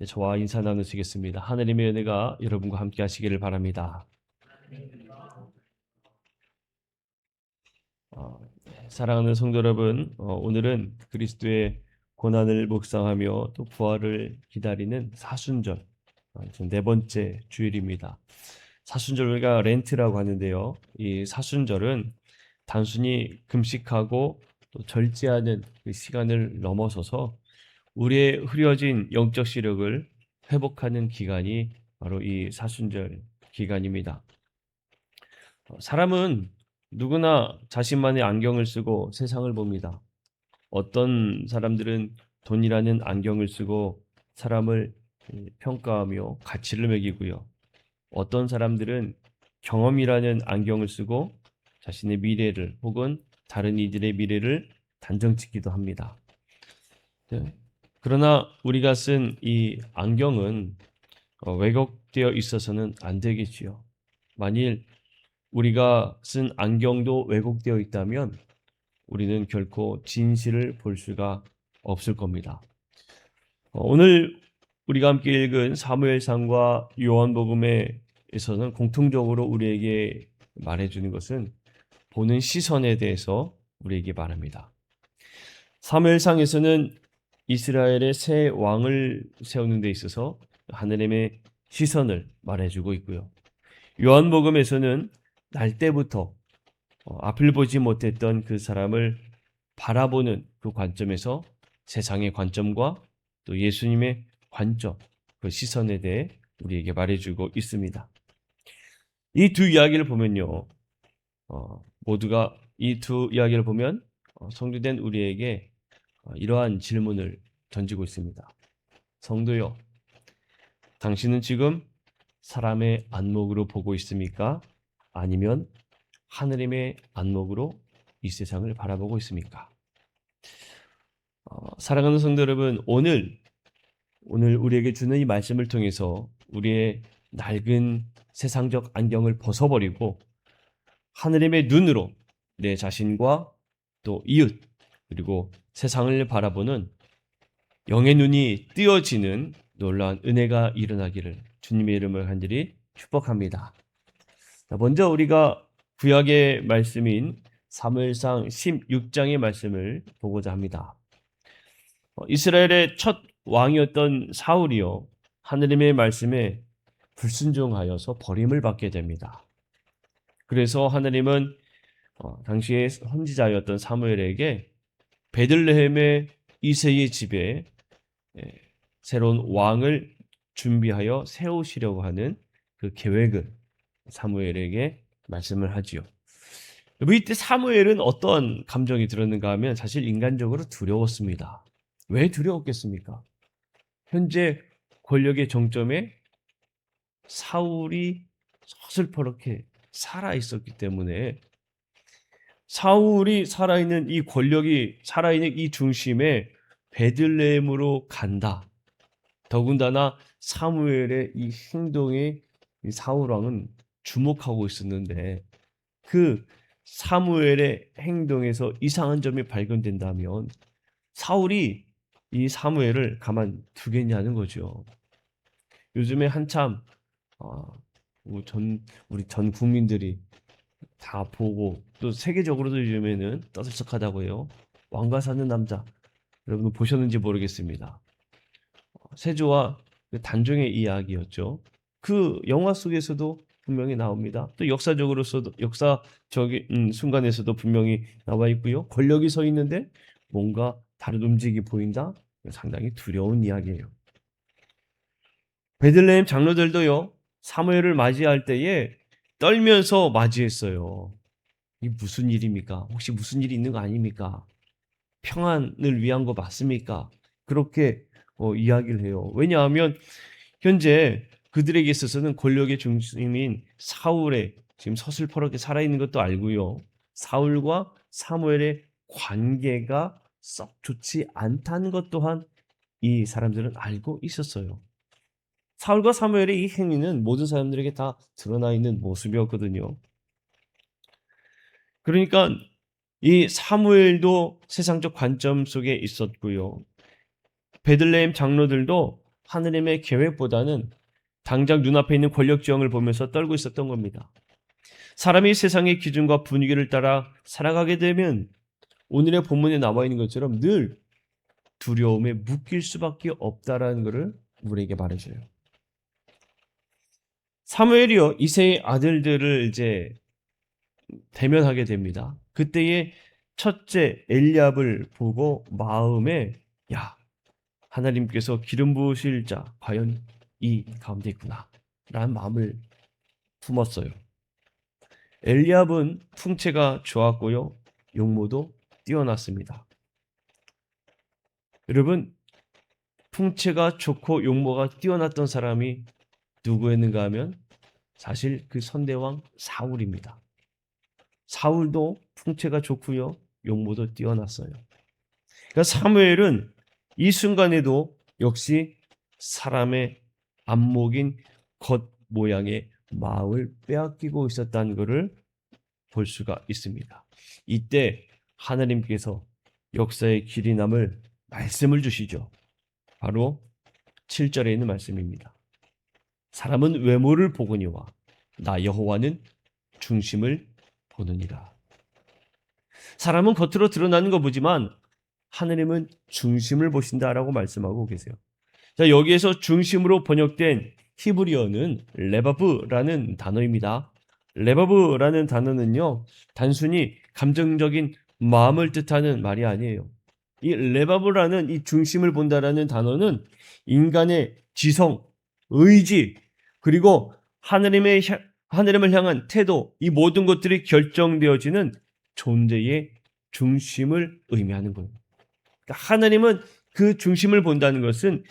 저와 인사 나누시겠습니다. 하느님의 은혜가 여러분과 함께 하시기를 바랍니다. 어, 사랑하는 성도 여러분, 오늘은 그리스도의 고난을 묵상하며 또 부활을 기다리는 사순절, 지금 네 번째 주일입니다. 사순절 우리가 렌트라고 하는데요. 이 사순절은 단순히 금식하고 또 절제하는 그 시간을 넘어서서 우리의 흐려진 영적 시력을 회복하는 기간이 바로 이 사순절 기간입니다. 사람은 누구나 자신만의 안경을 쓰고 세상을 봅니다. 어떤 사람들은 돈이라는 안경을 쓰고 사람을 평가하며 가치를 매기고요. 어떤 사람들은 경험이라는 안경을 쓰고 자신의 미래를 혹은 다른 이들의 미래를 단정짓기도 합니다. 네. 그러나 우리가 쓴 이 안경은 왜곡되어 있어서는 안 되겠지요. 만일 우리가 쓴 안경도 왜곡되어 있다면 우리는 결코 진실을 볼 수가 없을 겁니다. 오늘 우리가 함께 읽은 사무엘상과 요한복음에서는 공통적으로 우리에게 말해주는 것은 보는 시선에 대해서 우리에게 말합니다. 사무엘상에서는 이스라엘의 새 왕을 세우는 데 있어서 하느님의 시선을 말해주고 있고요. 요한복음에서는 날 때부터 앞을 보지 못했던 그 사람을 바라보는 그 관점에서 세상의 관점과 또 예수님의 관점, 그 시선에 대해 우리에게 말해주고 있습니다. 이 두 이야기를 보면요, 모두가 이 두 이야기를 보면 성도된 우리에게 이러한 질문을 던지고 있습니다. 성도요, 당신은 지금 사람의 안목으로 보고 있습니까? 아니면 하느님의 안목으로 이 세상을 바라보고 있습니까? 사랑하는 성도 여러분, 오늘 우리에게 주는 이 말씀을 통해서 우리의 낡은 세상적 안경을 벗어버리고 하느님의 눈으로 내 자신과 또 이웃 그리고 세상을 바라보는 영의 눈이 뜨어지는 놀라운 은혜가 일어나기를 주님의 이름을 간절히 축복합니다. 먼저 우리가 구약의 말씀인 사무엘상 16장의 말씀을 보고자 합니다. 이스라엘의 첫 왕이었던 사울이요, 하느님의 말씀에 불순종하여서 버림을 받게 됩니다. 그래서 하느님은 당시의 선지자였던 사무엘에게 베들레헴의 이새의 집에 새로운 왕을 준비하여 세우시려고 하는 그 계획을 사무엘에게 말씀을 하지요. 이때 사무엘은 어떤 감정이 들었는가 하면 사실 인간적으로 두려웠습니다. 왜 두려웠겠습니까? 현재 권력의 정점에 사울이 서슬퍼렇게 살아있었기 때문에 사울이 살아있는 이 권력이 살아있는 이 중심에 베들레헴으로 간다. 더군다나 사무엘의 이 행동에 이 사울 왕은 주목하고 있었는데 그 사무엘의 행동에서 이상한 점이 발견된다면 사울이 이 사무엘을 가만 두겠냐는 거죠. 요즘에 한참 우리 전 국민들이 다 보고 또 세계적으로도 요즘에는 떠들썩하다고 해요. 왕과 사는 남자. 여러분 보셨는지 모르겠습니다. 세조와 단종의 이야기였죠. 그 영화 속에서도 분명히 나옵니다. 또 역사적으로서도 역사적인 순간에서도 분명히 나와 있고요. 권력이 서 있는데 뭔가 다른 움직임이 보인다. 상당히 두려운 이야기예요. 베들레헴 장로들도요. 사무엘을 맞이할 때에 떨면서 맞이했어요. 이 무슨 일입니까? 혹시 무슨 일이 있는 거 아닙니까? 평안을 위한 거 맞습니까? 그렇게 이야기를 해요. 왜냐하면 현재 그들에게 있어서는 권력의 중심인 사울의 지금 서슬퍼렇게 살아있는 것도 알고요. 사울과 사무엘의 관계가 썩 좋지 않다는 것 또한 이 사람들은 알고 있었어요. 사울과 사무엘의 이 행위는 모든 사람들에게 다 드러나 있는 모습이었거든요. 그러니까 이 사무엘도 세상적 관점 속에 있었고요. 베들레헴 장로들도 하느님의 계획보다는 당장 눈앞에 있는 권력지형을 보면서 떨고 있었던 겁니다. 사람이 세상의 기준과 분위기를 따라 살아가게 되면 오늘의 본문에 나와 있는 것처럼 늘 두려움에 묶일 수밖에 없다라는 것을 우리에게 말해줘요. 사무엘이요, 이새의 아들들을 이제 대면하게 됩니다. 그때에 첫째 엘리압을 보고 마음에 야, 하나님께서 기름 부으실 자 과연 이 가운데 있구나 라는 마음을 품었어요. 엘리압은 풍채가 좋았고요, 용모도 뛰어났습니다. 여러분, 풍채가 좋고 용모가 뛰어났던 사람이 누구였는가 하면 사실 그 선대왕 사울입니다. 사울도 풍채가 좋고요, 용모도 뛰어났어요. 그러니까 사무엘은 이 순간에도 역시 사람의 안목인 겉 모양의 마음을 빼앗기고 있었다는 것을 볼 수가 있습니다. 이때 하나님께서 역사의 길이 남을 말씀을 주시죠. 바로 7절에 있는 말씀입니다. 사람은 외모를 보거니와 나 여호와는 중심을 보느니라. 사람은 겉으로 드러나는 거 보지만 하느님은 중심을 보신다라고 말씀하고 계세요. 자, 여기에서 중심으로 번역된 히브리어는 레바브라는 단어입니다. 레바브라는 단어는요, 단순히 감정적인 마음을 뜻하는 말이 아니에요. 이 레바브라는 이 중심을 본다라는 단어는 인간의 지성, 의지, 그리고 하느님을 향한 태도, 이 모든 것들이 결정되어지는 존재의 중심을 의미하는 거예요. 그러니까 하나님은 그 중심을 본다는 것은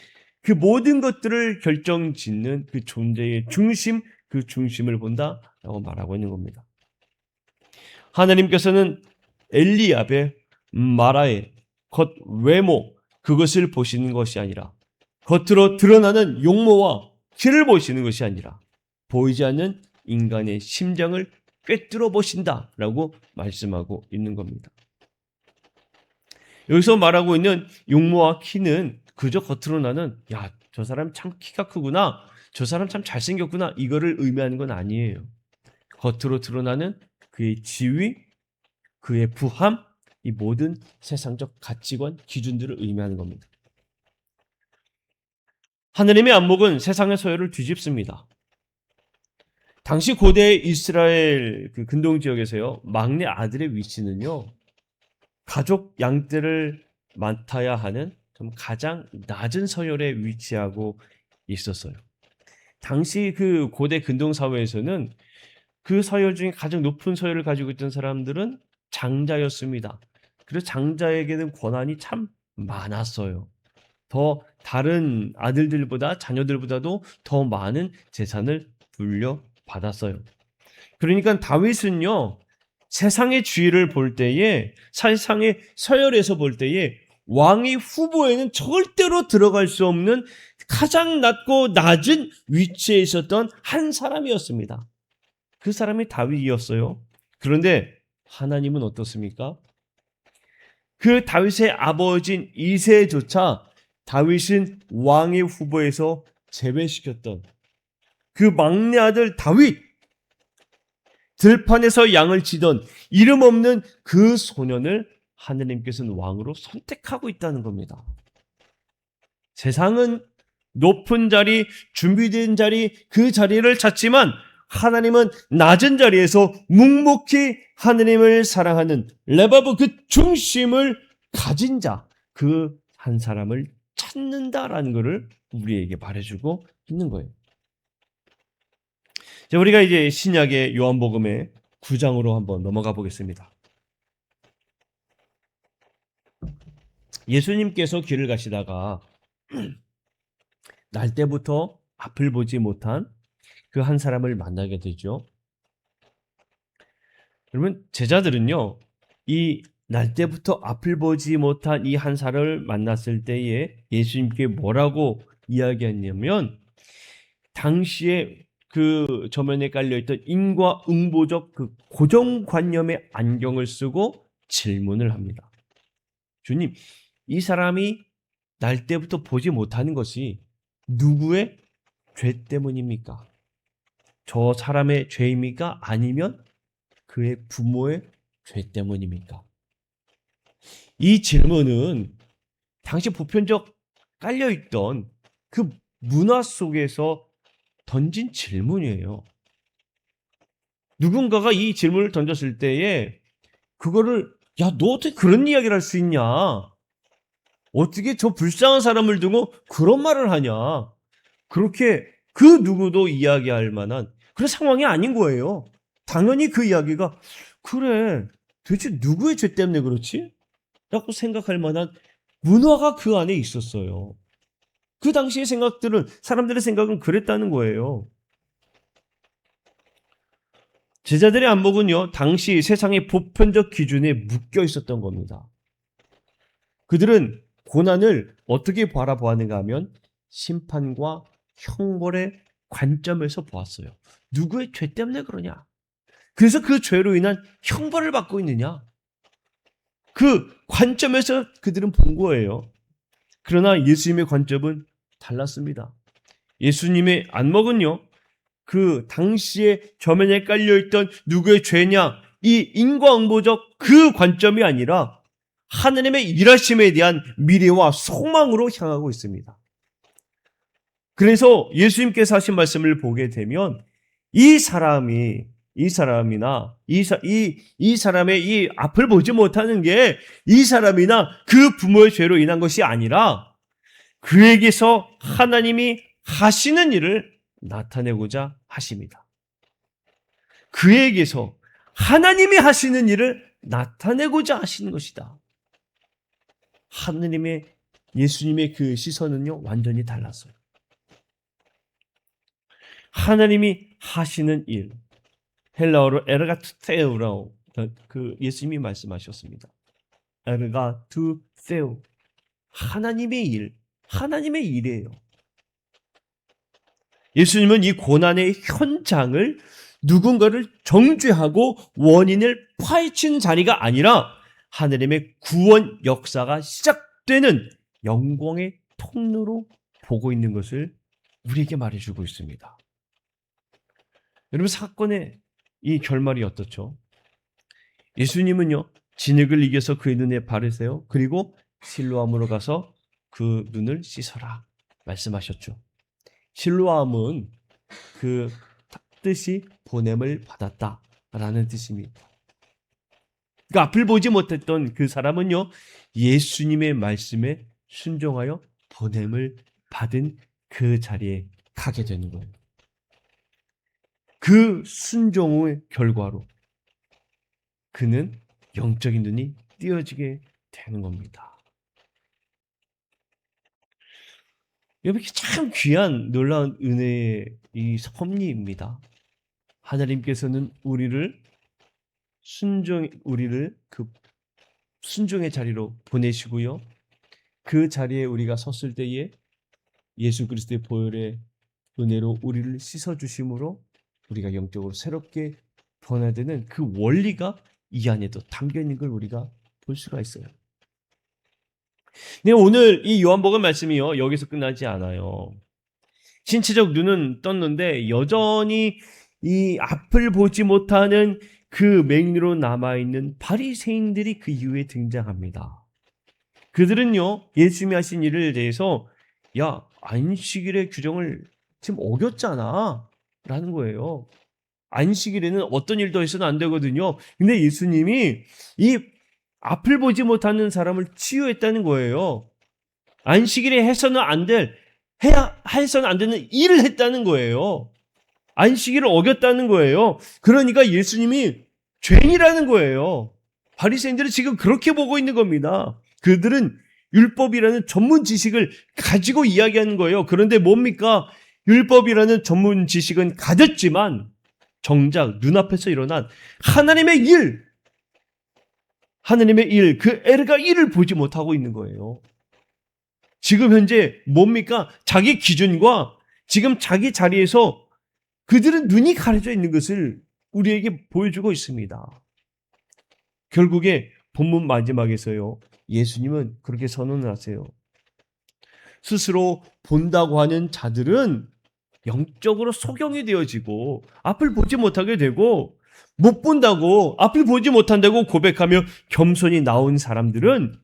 그 모든 것들을 결정짓는 그 존재의 중심, 그 중심을 본다라고 말하고 있는 겁니다. 하나님께서는 엘리압의 마라의 겉 외모, 그것을 보시는 것이 아니라 겉으로 드러나는 용모와 키를 보시는 것이 아니라 보이지 않는 인간의 심장을 꿰뚫어 보신다라고 말씀하고 있는 겁니다. 여기서 말하고 있는 용모와 키는 그저 겉으로 나는 야, 저 사람 참 키가 크구나, 저 사람 참 잘생겼구나, 이거를 의미하는 건 아니에요. 겉으로 드러나는 그의 지위, 그의 부함, 이 모든 세상적 가치관, 기준들을 의미하는 겁니다. 하느님의 안목은 세상의 서열을 뒤집습니다. 당시 고대 이스라엘 그 근동 지역에서요, 막내 아들의 위치는요, 가족 양떼를 맡아야 하는 좀 가장 낮은 서열에 위치하고 있었어요. 당시 그 고대 근동 사회에서는 그 서열 중에 가장 높은 서열을 가지고 있던 사람들은 장자였습니다. 그래서 장자에게는 권한이 참 많았어요. 더 다른 아들들보다, 자녀들보다도 더 많은 재산을 물려받았어요. 그러니까 다윗은요, 세상의 지위를 볼 때에, 세상의 서열에서 볼 때에 왕의 후보에는 절대로 들어갈 수 없는 가장 낮고 낮은 위치에 있었던 한 사람이었습니다. 그 사람이 다윗이었어요. 그런데 하나님은 어떻습니까? 그 다윗의 아버지인 이새조차 다윗은 왕의 후보에서 제외시켰던 그 막내 아들 다윗, 들판에서 양을 치던 이름 없는 그 소년을 하느님께서는 왕으로 선택하고 있다는 겁니다. 세상은 높은 자리, 준비된 자리, 그 자리를 찾지만 하나님은 낮은 자리에서 묵묵히 하느님을 사랑하는 레바브 그 중심을 가진 자, 그 한 사람을 찾는다라는 것을 우리에게 말해주고 있는 거예요. 자, 우리가 이제 신약의 요한복음의 9장으로 한번 넘어가 보겠습니다. 예수님께서 길을 가시다가 날 때부터 앞을 보지 못한 그 한 사람을 만나게 되죠. 그러면 제자들은요, 이 날 때부터 앞을 보지 못한 이 한 사람을 만났을 때에 예수님께 뭐라고 이야기했냐면, 당시에 그 저면에 깔려있던 인과응보적 그 고정관념의 안경을 쓰고 질문을 합니다. 주님, 이 사람이 날 때부터 보지 못하는 것이 누구의 죄 때문입니까? 저 사람의 죄입니까? 아니면 그의 부모의 죄 때문입니까? 이 질문은 당시 보편적 깔려있던 그 문화 속에서 던진 질문이에요. 누군가가 이 질문을 던졌을 때에 그거를 야, 너 어떻게 그런 이야기를 할 수 있냐? 어떻게 저 불쌍한 사람을 두고 그런 말을 하냐? 그렇게 그 누구도 이야기할 만한 그런 상황이 아닌 거예요. 당연히 그 이야기가 그래, 도대체 누구의 죄 때문에 그렇지? 라고 생각할 만한 문화가 그 안에 있었어요. 그 당시의 생각들은, 사람들의 생각은 그랬다는 거예요. 제자들의 안목은요, 당시 세상의 보편적 기준에 묶여 있었던 겁니다. 그들은 고난을 어떻게 바라보았는가 하면 심판과 형벌의 관점에서 보았어요. 누구의 죄 때문에 그러냐? 그래서 그 죄로 인한 형벌을 받고 있느냐? 그 관점에서 그들은 본 거예요. 그러나 예수님의 관점은 달랐습니다. 예수님의 안목은요, 그 당시에 저면에 깔려있던 누구의 죄냐, 이 인과응보적 그 관점이 아니라 하나님의 일하심에 대한 미래와 소망으로 향하고 있습니다. 그래서 예수님께서 하신 말씀을 보게 되면 이 사람이나 이 사람의 이 앞을 보지 못하는 게 이 사람이나 그 부모의 죄로 인한 것이 아니라 그에게서 하나님이 하시는 일을 나타내고자 하십니다. 그에게서 하나님이 하시는 일을 나타내고자 하시는 것이다. 하느님의 예수님의 그 시선은요, 완전히 달랐어요. 하나님이 하시는 일, 헬라어로 에르가투테우라고 그 예수님이 말씀하셨습니다. 에르가투테우, 하나님의 일, 하나님의 일이에요. 예수님은 이 고난의 현장을 누군가를 정죄하고 원인을 파헤치는 자리가 아니라 하나님의 구원 역사가 시작되는 영광의 통로로 보고 있는 것을 우리에게 말해주고 있습니다. 여러분, 사건의 이 결말이 어떻죠? 예수님은요, 진흙을 이겨서 그의 눈에 발을 세워 그리고 실로암으로 가서 그 눈을 씻어라 말씀하셨죠. 실로암은 그 뜻이 보냄을 받았다라는 뜻입니다. 그러니까 앞을 보지 못했던 그 사람은요, 예수님의 말씀에 순종하여 보냄을 받은 그 자리에 가게 되는 거예요. 그 순종의 결과로 그는 영적인 눈이 띄어지게 되는 겁니다. 여러분, 참 귀한 놀라운 은혜의 이 섭리입니다. 하나님께서는 우리를 그 순종의 자리로 보내시고요. 그 자리에 우리가 섰을 때에 예수 그리스도의 보혈의 은혜로 우리를 씻어 주심으로 우리가 영적으로 새롭게 변화되는 그 원리가 이 안에도 담겨 있는 걸 우리가 볼 수가 있어요. 네, 오늘 이 요한복음 말씀이요, 여기서 끝나지 않아요. 신체적 눈은 떴는데 여전히 이 앞을 보지 못하는 그 맹리로 남아있는 바리새인들이 그 이후에 등장합니다. 그들은요, 예수님이 하신 일에 대해서 야, 안식일의 규정을 지금 어겼잖아 라는 거예요. 안식일에는 어떤 일도 해서는 안 되거든요. 근데 예수님이 이 앞을 보지 못하는 사람을 치유했다는 거예요. 안식일에 해서는 안 되는 일을 했다는 거예요. 안식일을 어겼다는 거예요. 그러니까 예수님이 죄인이라는 거예요. 바리새인들은 지금 그렇게 보고 있는 겁니다. 그들은 율법이라는 전문 지식을 가지고 이야기하는 거예요. 그런데 뭡니까? 율법이라는 전문 지식은 가졌지만 정작 눈앞에서 일어난 하나님의 일, 그 에르가 일을 보지 못하고 있는 거예요. 지금 현재 뭡니까? 자기 기준과 지금 자기 자리에서 그들은 눈이 가려져 있는 것을 우리에게 보여주고 있습니다. 결국에 본문 마지막에서요, 예수님은 그렇게 선언을 하세요. 스스로 본다고 하는 자들은 영적으로 소경이 되어지고 앞을 보지 못하게 되고, 못 본다고 앞을 보지 못한다고 고백하며 겸손히 나온 사람들은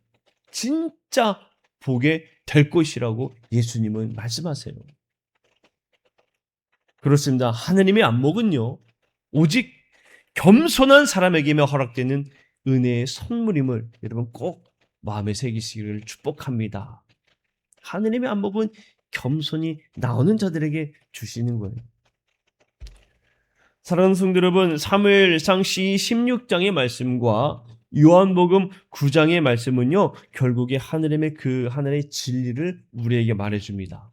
진짜 보게 될 것이라고 예수님은 말씀하세요. 그렇습니다. 하느님의 안목은요, 오직 겸손한 사람에게만 허락되는 은혜의 선물임을 여러분 꼭 마음에 새기시기를 축복합니다. 하느님의 안목은 겸손히 나오는 자들에게 주시는 거예요. 사랑하는 성도 여러분, 사무엘상 16장의 말씀과 요한복음 9장의 말씀은요, 결국에 하느님의 그 하늘의 진리를 우리에게 말해줍니다.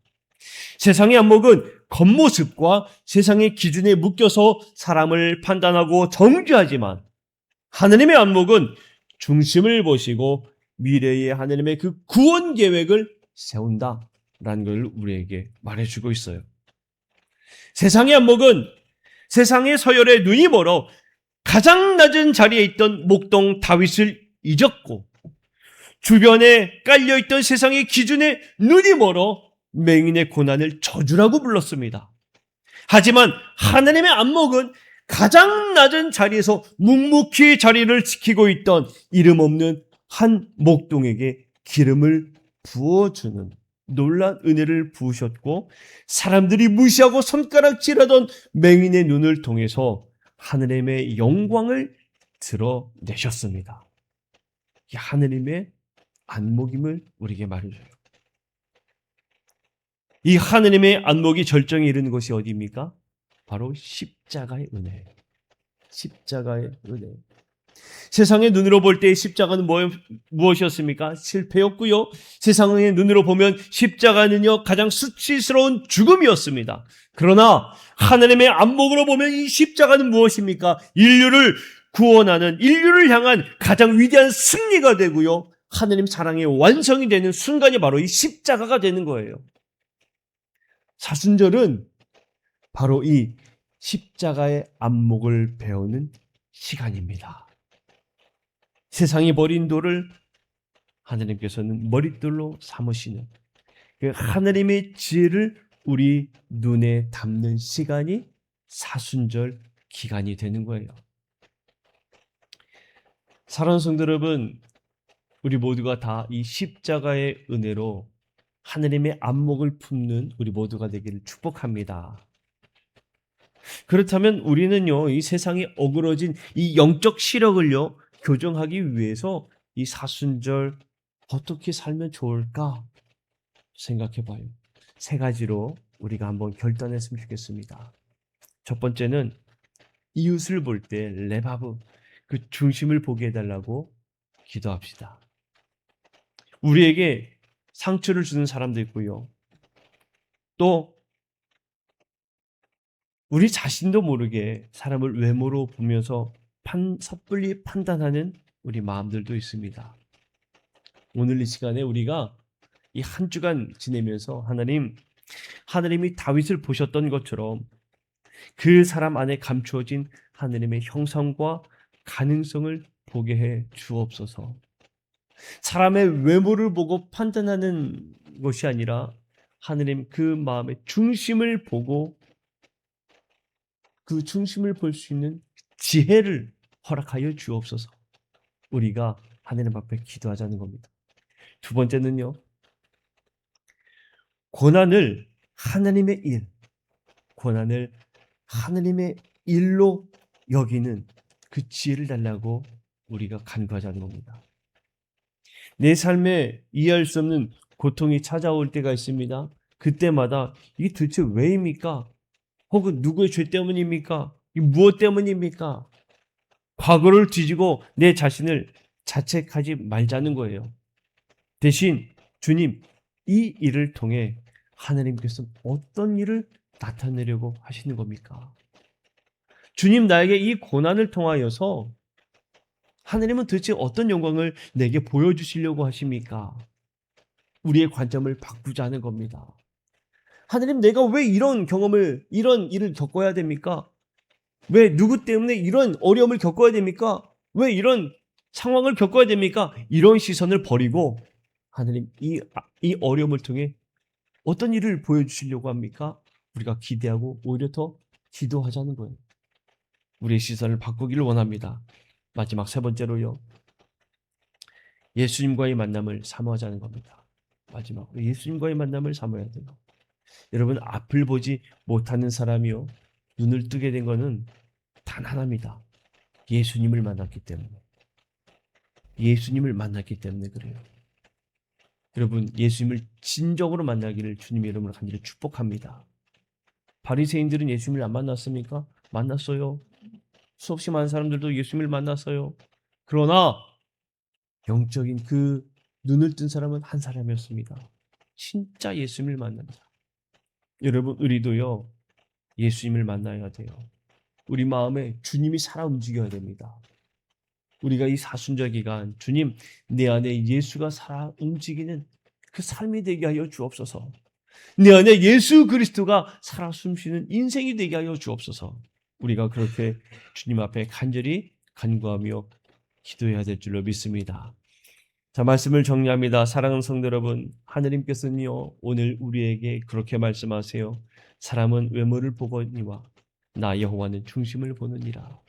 세상의 안목은 겉모습과 세상의 기준에 묶여서 사람을 판단하고 정죄하지만, 하느님의 안목은 중심을 보시고 미래의 하느님의 그 구원 계획을 세운다라는 걸 우리에게 말해주고 있어요. 세상의 안목은 세상의 서열에 눈이 멀어 가장 낮은 자리에 있던 목동 다윗을 잊었고, 주변에 깔려있던 세상의 기준에 눈이 멀어 맹인의 고난을 저주라고 불렀습니다. 하지만 하나님의 안목은 가장 낮은 자리에서 묵묵히 자리를 지키고 있던 이름 없는 한 목동에게 기름을 부어주는 놀란 은혜를 부으셨고, 사람들이 무시하고 손가락질하던 맹인의 눈을 통해서 하느님의 영광을 드러내셨습니다. 이 하느님의 안목임을 우리에게 말해줘요. 이 하느님의 안목이 절정에 이르는 것이 어디입니까? 바로 십자가의 은혜예요. 십자가의 은혜. 세상의 눈으로 볼 때 십자가는 무엇이었습니까? 실패였고요. 세상의 눈으로 보면 십자가는요, 가장 수치스러운 죽음이었습니다. 그러나 하나님의 안목으로 보면 이 십자가는 무엇입니까? 인류를 구원하는, 인류를 향한 가장 위대한 승리가 되고요, 하나님 사랑의 완성이 되는 순간이 바로 이 십자가가 되는 거예요. 사순절은 바로 이 십자가의 안목을 배우는 시간입니다. 세상이 버린 돌을 하나님께서는 머릿돌로 삼으시는 그 하나님의 지혜를 우리 눈에 담는 시간이 사순절 기간이 되는 거예요. 사랑하는 성도 여러분, 우리 모두가 다 이 십자가의 은혜로 하나님의 안목을 품는 우리 모두가 되기를 축복합니다. 그렇다면 우리는요, 이 세상에 어그러진 이 영적 시력을요, 교정하기 위해서 이 사순절 어떻게 살면 좋을까 생각해 봐요. 세 가지로 우리가 한번 결단했으면 좋겠습니다. 첫 번째는 이웃을 볼 때 레바브, 그 중심을 보게 해달라고 기도합시다. 우리에게 상처를 주는 사람도 있고요, 또 우리 자신도 모르게 사람을 외모로 보면서 섣불리 판단하는 우리 마음들도 있습니다. 오늘 이 시간에 우리가 이 한 주간 지내면서 하나님이 다윗을 보셨던 것처럼 그 사람 안에 감추어진 하나님의 형상과 가능성을 보게 해 주옵소서. 사람의 외모를 보고 판단하는 것이 아니라 하나님 그 마음의 중심을 보고 그 중심을 볼 수 있는 지혜를 허락하여 주옵소서. 우리가 하나님 앞에 기도하자는 겁니다. 두 번째는요, 고난을 하나님의 일로 여기는 그 지혜를 달라고 우리가 간구하자는 겁니다. 내 삶에 이해할 수 없는 고통이 찾아올 때가 있습니다. 그때마다 이게 도대체 왜입니까? 혹은 누구의 죄 때문입니까? 이 무엇 때문입니까? 과거를 뒤지고 내 자신을 자책하지 말자는 거예요. 대신 주님, 이 일을 통해 하나님께서 어떤 일을 나타내려고 하시는 겁니까? 주님, 나에게 이 고난을 통하여서 하나님은 도대체 어떤 영광을 내게 보여주시려고 하십니까? 우리의 관점을 바꾸자는 겁니다. 하나님, 내가 왜 이런 일을 겪어야 됩니까? 왜 누구 때문에 이런 어려움을 겪어야 됩니까? 왜 이런 상황을 겪어야 됩니까? 이런 시선을 버리고 하나님, 이 어려움을 통해 어떤 일을 보여주시려고 합니까? 우리가 기대하고 오히려 더 기도하자는 거예요. 우리의 시선을 바꾸기를 원합니다. 마지막 세 번째로요. 예수님과의 만남을 사모하자는 겁니다. 마지막으로 예수님과의 만남을 사모해야 돼요. 여러분, 앞을 보지 못하는 사람이요, 눈을 뜨게 된 것은 단 하나입니다. 예수님을 만났기 때문에. 예수님을 만났기 때문에 그래요. 여러분, 예수님을 진정으로 만나기를 주님의 이름으로 간절히 축복합니다. 바리새인들은 예수님을 안 만났습니까? 만났어요. 수없이 많은 사람들도 예수님을 만났어요. 그러나 영적인 그 눈을 뜬 사람은 한 사람이었습니다. 진짜 예수님을 만난 사람. 여러분, 우리도요, 예수님을 만나야 돼요. 우리 마음에 주님이 살아 움직여야 됩니다. 우리가 이 사순절 기간, 주님, 내 안에 예수가 살아 움직이는 그 삶이 되게 하여 주옵소서. 내 안에 예수 그리스도가 살아 숨쉬는 인생이 되게 하여 주옵소서. 우리가 그렇게 주님 앞에 간절히 간구하며 기도해야 될 줄로 믿습니다. 자, 말씀을 정리합니다. 사랑하는 성도 여러분, 하느님께서는요, 오늘 우리에게 그렇게 말씀하세요. 사람은 외모를 보거니와 나 여호와는 중심을 보느니라.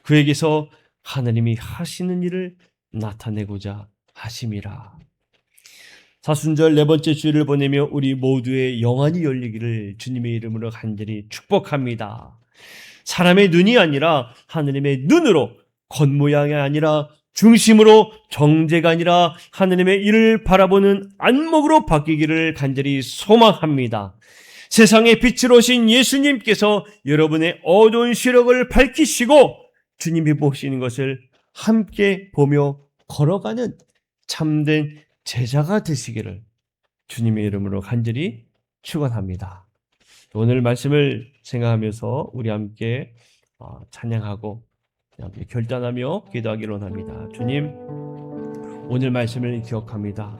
그에게서 하나님이 하시는 일을 나타내고자 하심이라. 사순절 네 번째 주일을 보내며 우리 모두의 영안이 열리기를 주님의 이름으로 간절히 축복합니다. 사람의 눈이 아니라 하느님의 눈으로, 겉모양이 아니라 중심으로, 정죄가 아니라 하느님의 일을 바라보는 안목으로 바뀌기를 간절히 소망합니다. 세상의 빛으로 오신 예수님께서 여러분의 어두운 시력을 밝히시고 주님이 보시는 것을 함께 보며 걸어가는 참된 제자가 되시기를 주님의 이름으로 간절히 축원합니다. 오늘 말씀을 생각하면서 우리 함께 찬양하고 함께 결단하며 기도하기를 원합니다. 주님, 오늘 말씀을 기억합니다.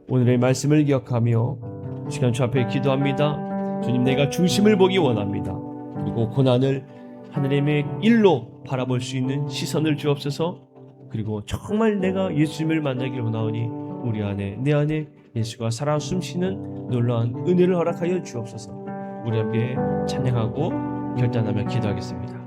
오늘의 말씀을 기억하며 시간 주 앞에 기도합니다. 주님, 내가 중심을 보기 원합니다. 그리고 고난을 하나님의 일로 바라볼 수 있는 시선을 주옵소서. 그리고 정말 내가 예수님을 만나기를 원하오니 우리 안에, 내 안에 예수가 살아 숨쉬는 놀라운 은혜를 허락하여 주옵소서. 우리 함께 찬양하고 결단하며 기도하겠습니다.